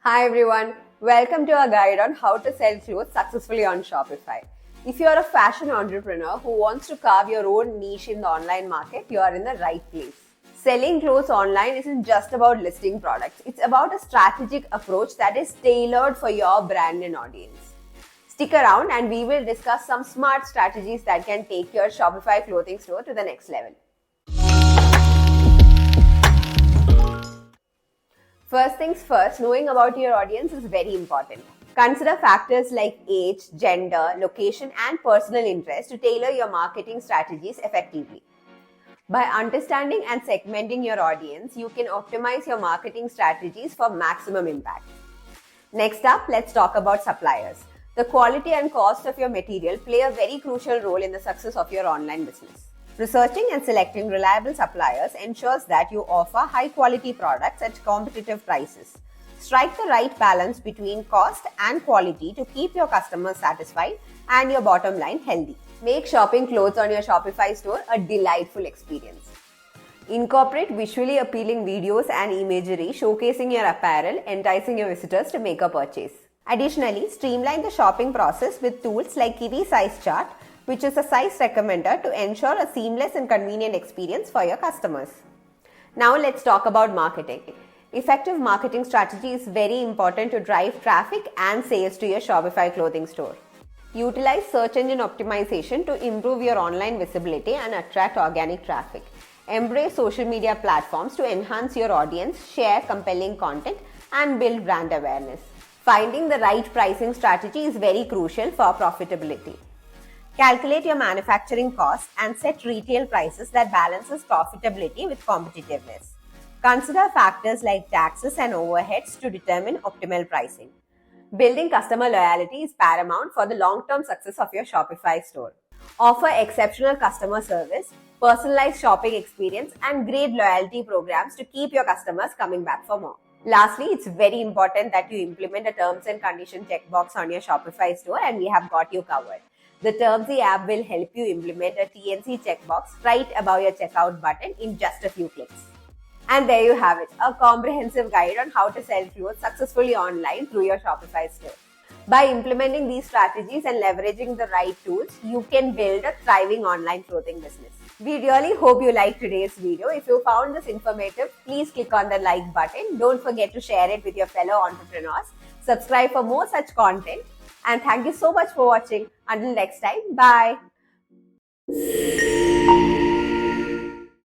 Hi everyone, welcome to our guide on how to sell clothes successfully on Shopify. If you are a fashion entrepreneur who wants to carve your own niche in the online market, you are in the right place. Selling clothes online isn't just about listing products, it's about a strategic approach that is tailored for your brand and audience. Stick around and we will discuss some smart strategies that can take your Shopify clothing store to the next level. First things first, knowing about your audience is very important. Consider factors like age, gender, location, and personal interest to tailor your marketing strategies effectively. By understanding and segmenting your audience, you can optimize your marketing strategies for maximum impact. Next up, let's talk about suppliers. The quality and cost of your material play a very crucial role in the success of your online business. Researching and selecting reliable suppliers ensures that you offer high-quality products at competitive prices. Strike the right balance between cost and quality to keep your customers satisfied and your bottom line healthy. Make shopping clothes on your Shopify store a delightful experience. Incorporate visually appealing videos and imagery showcasing your apparel, enticing your visitors to make a purchase. Additionally, streamline the shopping process with tools like Kiwi size chart, which is a size recommender to ensure a seamless and convenient experience for your customers. Now let's talk about marketing. Effective marketing strategy is very important to drive traffic and sales to your Shopify clothing store. Utilize search engine optimization to improve your online visibility and attract organic traffic. Embrace social media platforms to enhance your audience, share compelling content, and build brand awareness. Finding the right pricing strategy is very crucial for profitability. Calculate your manufacturing costs and set retail prices that balances profitability with competitiveness. Consider factors like taxes and overheads to determine optimal pricing. Building customer loyalty is paramount for the long-term success of your Shopify store. Offer exceptional customer service, personalized shopping experience, and great loyalty programs to keep your customers coming back for more. Lastly, it's very important that you implement a terms and condition checkbox on your Shopify store, and we have got you covered. The Termzy app will help you implement a TNC checkbox right above your checkout button in just a few clicks. And there you have it, a comprehensive guide on how to sell clothes successfully online through your Shopify store. By implementing these strategies and leveraging the right tools, you can build a thriving online clothing business. We really hope you liked today's video. If you found this informative, please click on the like button. Don't forget to share it with your fellow entrepreneurs. Subscribe for more such content. And thank you so much for watching. Until next time, bye.